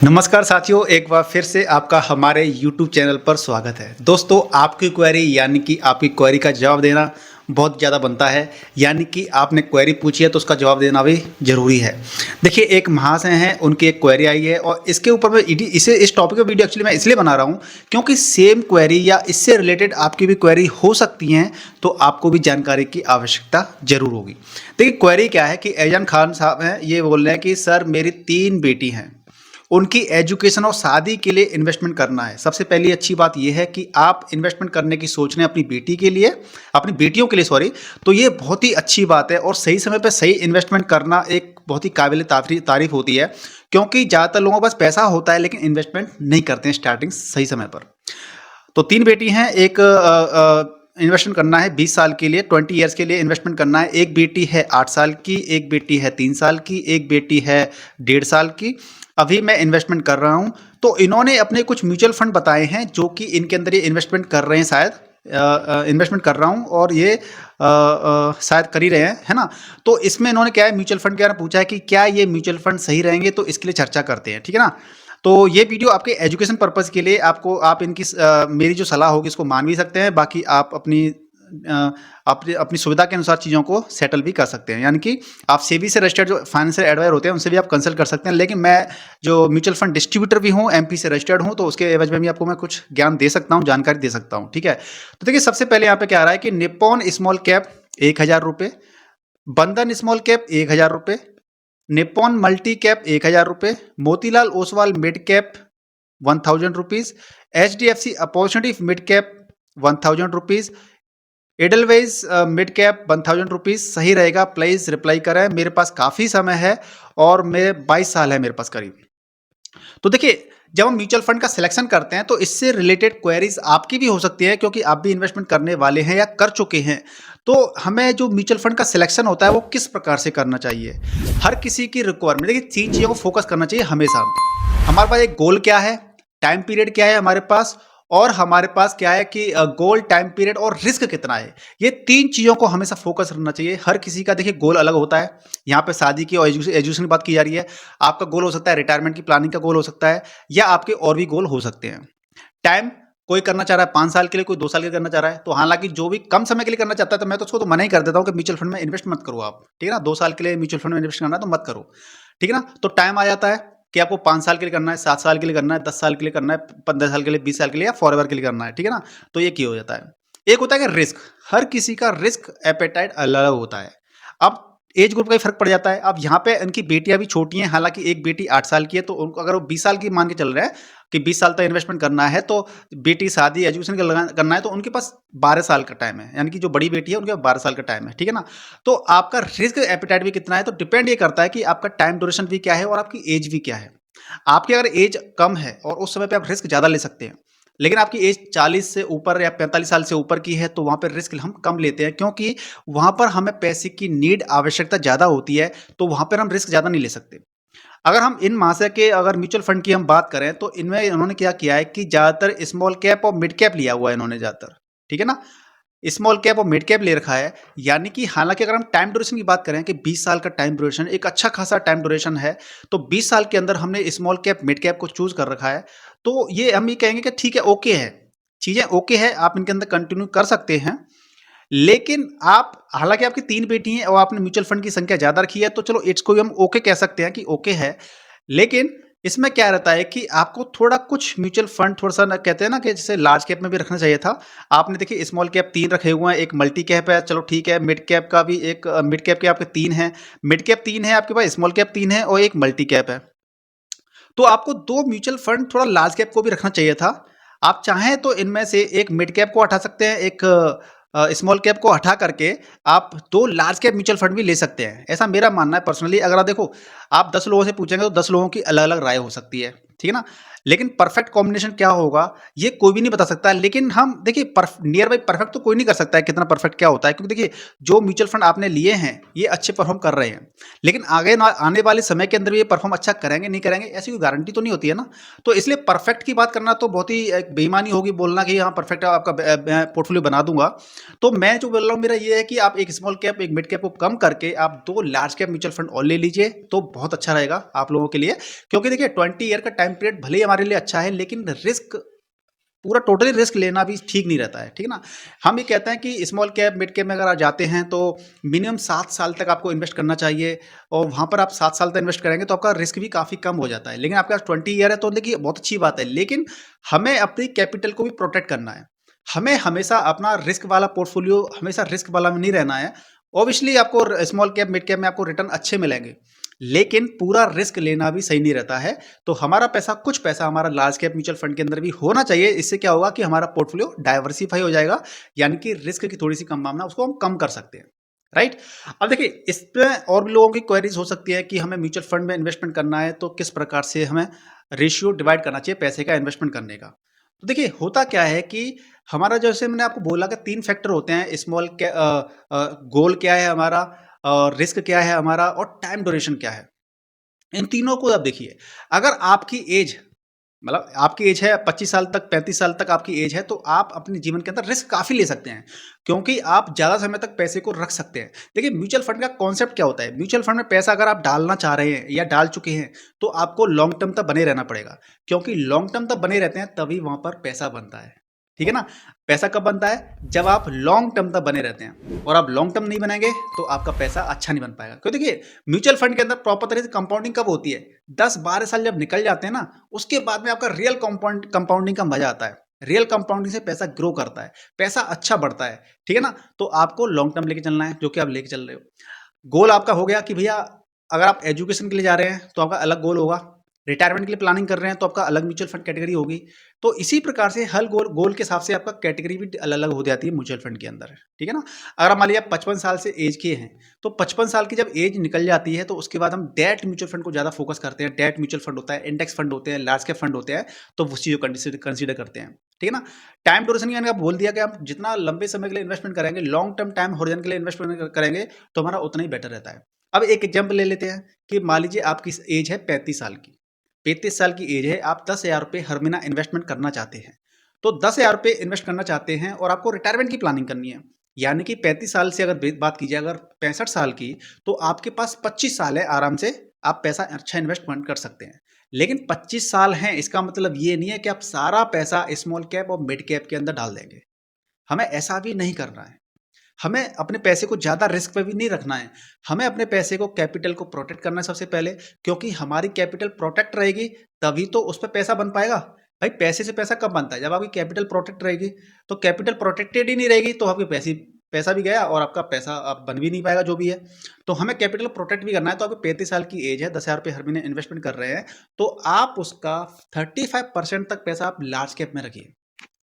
नमस्कार साथियों, एक बार फिर से आपका हमारे YouTube चैनल पर स्वागत है। दोस्तों, आपकी क्वेरी यानी कि आपकी क्वेरी का जवाब देना बहुत ज़्यादा बनता है। यानी कि आपने क्वेरी पूछी है तो उसका जवाब देना भी ज़रूरी है। देखिए, एक महाशय हैं, उनकी एक क्वेरी आई है और इसके ऊपर मैं इस टॉपिक का वीडियो एक्चुअली मैं इसलिए बना रहा हूँ क्योंकि सेम क्वेरी या इससे रिलेटेड आपकी भी क्वेरी हो सकती हैं, तो आपको भी जानकारी की आवश्यकता ज़रूर होगी। देखिए, क्वेरी क्या है कि एजान खान साहब हैं, ये बोल रहे हैं कि सर मेरी 3 बेटी हैं, उनकी एजुकेशन और शादी के लिए इन्वेस्टमेंट करना है। सबसे पहली अच्छी बात यह है कि आप इन्वेस्टमेंट करने की सोच रहे हैं अपनी बेटी के लिए, अपनी बेटियों के लिए सॉरी, तो ये बहुत ही अच्छी बात है और सही समय पे सही इन्वेस्टमेंट करना एक बहुत ही काबिल तारीफ होती है, क्योंकि ज़्यादातर लोगों के पास पैसा होता है लेकिन इन्वेस्टमेंट नहीं करते हैं स्टार्टिंग सही समय पर। तो 3 बेटी हैं, एक इन्वेस्टमेंट करना है 20 साल के लिए, 20 ईयर्स के लिए इन्वेस्टमेंट करना है। एक बेटी है 8 साल की, एक बेटी है 3 साल की, एक बेटी है 1.5 साल की। अभी मैं इन्वेस्टमेंट कर रहा हूँ, तो इन्होंने अपने कुछ म्यूचुअल फंड बताए हैं जो कि इनके अंदर ये इन्वेस्टमेंट कर रहे हैं, शायद इन्वेस्टमेंट कर रहा हूँ और ये शायद कर ही रहे हैं, है ना। तो इसमें इन्होंने क्या है, म्यूचुअल फंड के बारे में पूछा है कि क्या ये म्यूचुअल फंड सही रहेंगे, तो इसके लिए चर्चा करते हैं, ठीक है ना। तो ये वीडियो आपके एजुकेशन पर्पज़ के लिए आपको आप इनकी मेरी जो सलाह होगी इसको मान भी सकते हैं, बाकी आप अपनी सुविधा के अनुसार चीज़ों को सेटल भी कर सकते हैं। यानी कि आप सेबी से रजिस्टर्ड जो फाइनेंशियल एडवाइजर होते हैं उनसे भी आप कंसल्ट कर सकते हैं, लेकिन मैं जो म्यूचुअल फंड डिस्ट्रीब्यूटर भी हूँ, एमपी से रजिस्टर्ड हूँ, तो उसके एवज में भी आपको मैं कुछ ज्ञान दे सकता हूँ, जानकारी दे सकता हूँ, ठीक है। तो देखिए, सबसे पहले यहाँ पे क्या आ रहा है कि निप्पॉन स्मॉल कैप 1000 रुपये, बंधन स्मॉल कैप 1000 रुपये, निप्पॉन मल्टी कैप 1000 रुपये, Motilal Oswal mid cap 1000 rupees, HDFC opportunity mid cap 1000 rupees, Edelweiss mid cap 1000 rupees. सही रहेगा, प्लीज़ रिप्लाई करें। मेरे पास काफ़ी समय है और मेरे 22 साल है मेरे पास करीब। तो देखिए, जब हम म्यूचुअल फंड का सिलेक्शन करते हैं तो इससे रिलेटेड क्वेरीज आपकी भी हो सकती है, क्योंकि आप भी इन्वेस्टमेंट करने वाले हैं या कर चुके हैं। तो हमें जो म्यूचुअल फंड का सिलेक्शन होता है वो किस प्रकार से करना चाहिए, हर किसी की रिक्वायरमेंट, देखिए 3 चीज़ों को फोकस करना चाहिए हमेशा। हमारे पास एक गोल क्या है, टाइम पीरियड क्या है हमारे पास, और हमारे पास क्या है कि गोल, टाइम पीरियड और रिस्क कितना है। ये 3 चीज़ों को हमेशा फोकस रखना चाहिए। हर किसी का देखिए गोल अलग होता है। यहाँ पे शादी की और एजुकेशन की बात की जा रही है। आपका गोल हो सकता है रिटायरमेंट की प्लानिंग का गोल हो सकता है, या आपके और भी गोल हो सकते हैं। टाइम, कोई करना चाह रहा है 5 साल के लिए, कोई 2 साल के लिए करना चाह रहा है। तो हालांकि जो भी कम समय के लिए करना चाहता है तो मैं तो उसको तो मना ही कर देता हूँ कि म्यूचुअल फंड में इन्वेस्ट मत करो आप, ठीक है ना। 2 साल के लिए म्यूचुअल फंड में इन्वेस्ट करना है तो मत करो, ठीक है ना। तो टाइम आ जाता है कि आपको 5 साल के लिए करना है, 7 साल के लिए करना है, 10 साल के लिए करना है, 15 साल के लिए, 20 साल के लिए, या फॉरएवर के लिए करना है, ठीक है ना। तो ये क्या हो जाता है। एक होता है कि रिस्क, हर किसी का रिस्क एपेटाइट अलग होता है। अब एज ग्रुप का ही फर्क पड़ जाता है। अब यहाँ पे इनकी बेटियां भी छोटी हैं, हालांकि एक बेटी 8 साल की है, तो उनको अगर वो 20 साल की मान के चल रहे हैं कि 20 साल तक इन्वेस्टमेंट करना है, तो बेटी शादी एजुकेशन करना है, तो उनके पास 12 साल का टाइम है। यानी कि जो बड़ी बेटी है उनके पास 12 साल का टाइम है, ठीक है ना। तो आपका रिस्क एपेटाइट भी कितना है, तो डिपेंड ये करता है कि आपका टाइम ड्यूरेशन भी क्या है और आपकी एज भी क्या है। आपकी अगर एज कम है और उस समय पे आप रिस्क ज़्यादा ले सकते हैं, लेकिन आपकी एज 40 से ऊपर या 45 साल से ऊपर की है, तो वहाँ पे रिस्क हम कम लेते हैं, क्योंकि वहाँ पर हमें पैसे की नीड, आवश्यकता ज़्यादा होती है, तो वहाँ पर हम रिस्क ज़्यादा नहीं ले सकते। अगर हम इन महाशय के अगर म्यूचुअल फंड की हम बात करें, तो इनमें इन्होंने क्या किया है कि ज़्यादातर स्मॉल कैप और मिड कैप लिया हुआ है इन्होंने ज़्यादातर, ठीक है ना। स्मॉल कैप और मिड कैप ले रखा है। यानी कि हालांकि अगर हम टाइम ड्यूरेशन की बात करें कि 20 साल का टाइम ड्यूरेशन एक अच्छा खासा टाइम ड्यूरेशन है, तो 20 साल के अंदर हमने स्मॉल कैप मिड कैप को चूज कर रखा है, तो ये हम ये कहेंगे कि ठीक है, ओके है, चीज़ें ओके है, आप इनके अंदर कंटिन्यू कर सकते हैं। लेकिन आप, हालांकि आपकी 3 बेटी हैं और आपने म्यूचुअल फंड की संख्या ज़्यादा रखी है, तो चलो इसको भी हम ओके कह सकते हैं कि ओके है। लेकिन इसमें क्या रहता है कि आपको थोड़ा कुछ म्यूचुअल फंड थोड़ा सा ना, कहते हैं ना कि जैसे लार्ज कैप में भी रखना चाहिए था। आपने देखिए स्मॉल कैप 3 रखे हुए हैं, एक मल्टी कैप है, चलो ठीक है। मिड कैप का भी एक, मिड कैप के आपके 3 हैं, मिड कैप 3 है आपके पास, स्मॉल कैप 3 है और एक मल्टी कैप है। तो आपको 2 म्यूचुअल फंड थोड़ा लार्ज कैप को भी रखना चाहिए था। आप चाहें तो इनमें से एक मिड कैप को हटा सकते हैं, एक स्मॉल कैप को हटा करके आप 2 लार्ज कैप म्यूचुअल फंड भी ले सकते हैं, ऐसा मेरा मानना है पर्सनली। अगर आप देखो, आप 10 लोगों से पूछेंगे तो 10 लोगों की अलग अलग राय हो सकती है, ठीक है ना। लेकिन परफेक्ट कॉम्बिनेशन क्या होगा ये कोई भी नहीं बता सकता। लेकिन हम देखिए, नियर बाई परफेक्ट तो कोई नहीं कर सकता है, कितना परफेक्ट क्या होता है, क्योंकि देखिए जो म्यूचुअल फंड आपने लिए हैं ये अच्छे परफॉर्म कर रहे हैं, लेकिन आगे आने वाले समय के अंदर भी ये परफॉर्म अच्छा करेंगे नहीं करेंगे, ऐसी कोई गारंटी तो नहीं होती है ना। तो इसलिए परफेक्ट की बात करना तो बहुत ही एक बेईमानी होगी, बोलना कि हाँ परफेक्ट आपका पोर्टफोलियो बना दूंगा। तो मैं जो बोल रहा हूँ मेरा ये है कि आप एक स्मॉल कैप एक मिड कैप को कम करके आप 2 लार्ज कैप म्यूचुअल फंड और ले लीजिए, तो बहुत अच्छा रहेगा आप लोगों के लिए, क्योंकि देखिए 20 ईयर का टाइम पीरियड भले ही हमारे लिए अच्छा है, लेकिन रिस्क पूरा टोटली रिस्क लेना भी ठीक नहीं रहता है, ठीक है ना? हम ये कहते हैं कि स्मॉल कैप, मिड कैप में अगर आप जाते हैं तो मिनिमम 7 साल तक आपको इन्वेस्ट करना चाहिए, और वहाँ पर आप 7 साल तक इन्वेस्ट करेंगे तो आपका रिस्क भी काफ़ी कम हो जाता है। लेकिन आपके पास 20 ईयर है तो देखिए बहुत अच्छी बात है, लेकिन हमें अपनी कैपिटल को भी प्रोटेक्ट करना है। हमें हमेशा अपना रिस्क वाला पोर्टफोलियो हमेशा रिस्क वाला में नहीं रहना है। ऑब्वियसली आपको स्मॉल कैप, मिड कैप में आपको रिटर्न अच्छे मिलेंगे, लेकिन पूरा रिस्क लेना भी सही नहीं रहता है। तो हमारा पैसा, कुछ पैसा हमारा लार्ज कैप म्यूचुअल फंड के अंदर भी होना चाहिए। इससे क्या होगा कि हमारा पोर्टफोलियो डाइवर्सिफाई हो जाएगा, यानी कि रिस्क की थोड़ी सी संभावना उसको हम कम कर सकते हैं, राइट? अब देखिए इसमें और भी लोगों की क्वेरीज हो सकती है कि हमें म्यूचुअल फंड में इन्वेस्टमेंट करना है तो किस प्रकार से हमें रेशियो डिवाइड करना चाहिए पैसे का इन्वेस्टमेंट करने का। तो देखिए होता क्या है कि हमारा, जैसे मैंने आपको बोला कि 3 फैक्टर होते हैं, गोल क्या है हमारा, रिस्क क्या है हमारा, और टाइम ड्यूरेशन क्या है। इन तीनों को आप देखिए, अगर आपकी एज, मतलब आपकी एज है 25 साल तक, 35 साल तक आपकी एज है, तो आप अपने जीवन के अंदर रिस्क काफ़ी ले सकते हैं, क्योंकि आप ज़्यादा समय तक पैसे को रख सकते हैं। देखिए म्यूचुअल फंड का कॉन्सेप्ट क्या होता है, म्यूचुअल फंड में पैसा अगर आप डालना चाह रहे हैं या डाल चुके हैं, तो आपको लॉन्ग टर्म तक बने रहना पड़ेगा, क्योंकि लॉन्ग टर्म तक बने रहते हैं तभी वहाँ पर पैसा बनता है, ठीक है ना? पैसा कब बनता है? जब आप लॉन्ग टर्म तक बने रहते हैं, और आप लॉन्ग टर्म नहीं बनेंगे तो आपका पैसा अच्छा नहीं बन पाएगा। क्योंकि देखिए म्यूचुअल फंड के अंदर प्रॉपर तरीके से कंपाउंडिंग कब होती है? 10-12 साल जब निकल जाते हैं ना, उसके बाद में आपका रियल कंपाउंडिंग का मजा आता है। रियल कंपाउंडिंग से पैसा ग्रो करता है, पैसा अच्छा बढ़ता है, ठीक है ना? तो आपको लॉन्ग टर्म लेके चलना है, जो कि आप लेके चल रहे हो। गोल आपका हो गया कि भैया अगर आप एजुकेशन के लिए जा रहे हैं तो आपका अलग गोल होगा, रिटायरमेंट के लिए प्लानिंग कर रहे हैं तो आपका अलग म्यूचुअल फंड कैटेगरी होगी। तो इसी प्रकार से हर गोल गोल के हिसाब से आपका कैटेगरी भी अलग अलग हो जाती है म्यूचुअल फंड के अंदर, ठीक है ना? अगर मान लिया 55 साल से एज के हैं, तो 55 साल की जब एज निकल जाती है तो उसके बाद हम डेट म्यूचुअल फंड को ज़्यादा फोकस करते हैं। डेट म्यूचुअल फंड होता है, इंडेक्स फंड होते हैं, लार्ज कैप फंड होते हैं, तो उस चीज़ को कंसिडर करते हैं, ठीक है ना? टाइम ड्यूरेशन मैंने आप बोल दिया कि आप जितना लंबे समय के लिए इन्वेस्टमेंट करेंगे, लॉन्ग टर्म टाइम होरिजन के लिए इन्वेस्टमेंट करेंगे, तो हमारा उतना ही बेटर रहता है। अब एक एग्जाम्पल ले लेते हैं कि मान लीजिए आपकी एज है 35 साल की, 35 साल की एज है, आप 10,000 रुपये हर महीना इन्वेस्टमेंट करना चाहते हैं। तो 10,000 रुपये इन्वेस्ट करना चाहते हैं और आपको रिटायरमेंट की प्लानिंग करनी है, यानी कि 35 साल से अगर बात कीजिए, अगर 65 साल की, तो आपके पास 25 साल है, आराम से आप पैसा अच्छा इन्वेस्टमेंट कर सकते हैं। लेकिन 25 साल हैं, इसका मतलब ये नहीं है कि आप सारा पैसा स्मॉल कैप और मिड कैप के अंदर डाल देंगे। हमें ऐसा भी नहीं करना है। हमें अपने पैसे को ज़्यादा रिस्क पे भी नहीं रखना है। हमें अपने पैसे को, कैपिटल को प्रोटेक्ट करना है सबसे पहले, क्योंकि हमारी कैपिटल प्रोटेक्ट रहेगी तभी तो उस पे पैसा बन पाएगा। भाई पैसे से पैसा कब बनता है? जब आपकी कैपिटल प्रोटेक्ट रहेगी। तो कैपिटल प्रोटेक्टेड ही नहीं रहेगी तो आपके पैसा भी गया और आपका पैसा अब बन भी नहीं पाएगा जो भी है। तो हमें कैपिटल प्रोटेक्ट भी करना है। तो आपकी 35 साल की एज है, 10,000 रुपये हर महीने इन्वेस्टमेंट कर रहे हैं, तो आप उसका 35% तक पैसा आप लार्ज कैप में रखिए।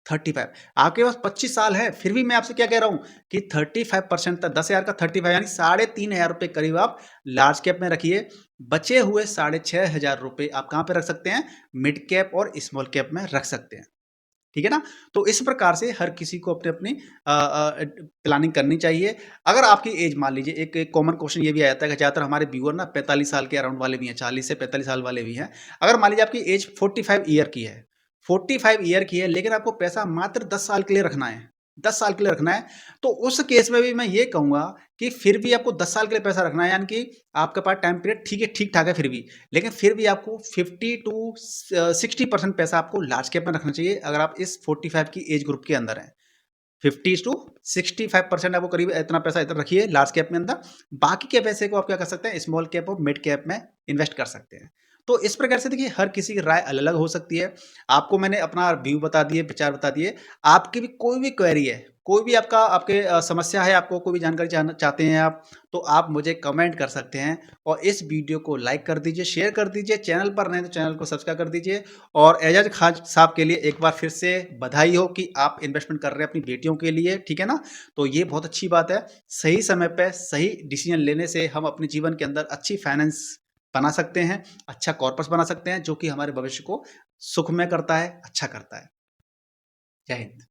35, आपके पास 25 साल है, फिर भी मैं आपसे क्या कह रहा हूं कि 35% तक, 10,000 का 35 यानी 3,500 रुपये करीब आप लार्ज कैप में रखिए। बचे हुए 6,500 रुपये आप कहां पे रख सकते हैं? मिड कैप और स्मॉल कैप में रख सकते हैं, ठीक है ना? तो इस प्रकार से हर किसी को अपने अपनी प्लानिंग करनी चाहिए। अगर आपकी एज, मान लीजिए एक कॉमन क्वेश्चन ये भी आ जाता है कि ज़्यादातर हमारे व्यूअर ना 45 साल के अराउंड वाले भी हैं, 40 से 45 साल वाले भी हैं। अगर मान लीजिए आपकी एज 45 ईयर की है, 45 ईयर की है, लेकिन आपको पैसा मात्र 10 साल के लिए रखना है, 10 साल के लिए रखना है, तो उस केस में भी मैं ये कहूँगा कि फिर भी आपको 10 साल के लिए पैसा रखना है, यानी कि आपके पास टाइम पीरियड ठीक-ठाक है फिर भी। लेकिन फिर भी आपको 50 टू 60% पैसा आपको लार्ज कैप में रखना चाहिए, अगर आप इस 45 की एज ग्रुप के अंदर हैं। 50 टू 65% आपको करीब इतना पैसा इधर रखिए लार्ज कैप में अंदर। बाकी के पैसे को आप क्या कर सकते हैं? स्मॉल कैप और मिड कैप में इन्वेस्ट कर सकते हैं। तो इस प्रकार से देखिए हर किसी की राय अलग-अलग हो सकती है। आपको मैंने अपना व्यू बता दिए, विचार बता दिए। आपकी भी कोई भी क्वेरी है, कोई भी आपके समस्या है, आपको कोई भी जानकारी जानना चाहते हैं आप, तो आप मुझे कमेंट कर सकते हैं, और इस वीडियो को लाइक कर दीजिए, शेयर कर दीजिए। चैनल पर नए तो चैनल को सब्सक्राइब कर दीजिए। और एजाज खान साहब के लिए एक बार फिर से बधाई हो कि आप इन्वेस्टमेंट कर रहे हैं अपनी बेटियों के लिए, ठीक है ना? तो ये बहुत अच्छी बात है। सही समय पे सही डिसीजन लेने से हम अपने जीवन के अंदर अच्छी फाइनेंस बना सकते हैं, अच्छा कॉर्पस बना सकते हैं, जो कि हमारे भविष्य को सुखमय करता है, अच्छा करता है। जय हिंद।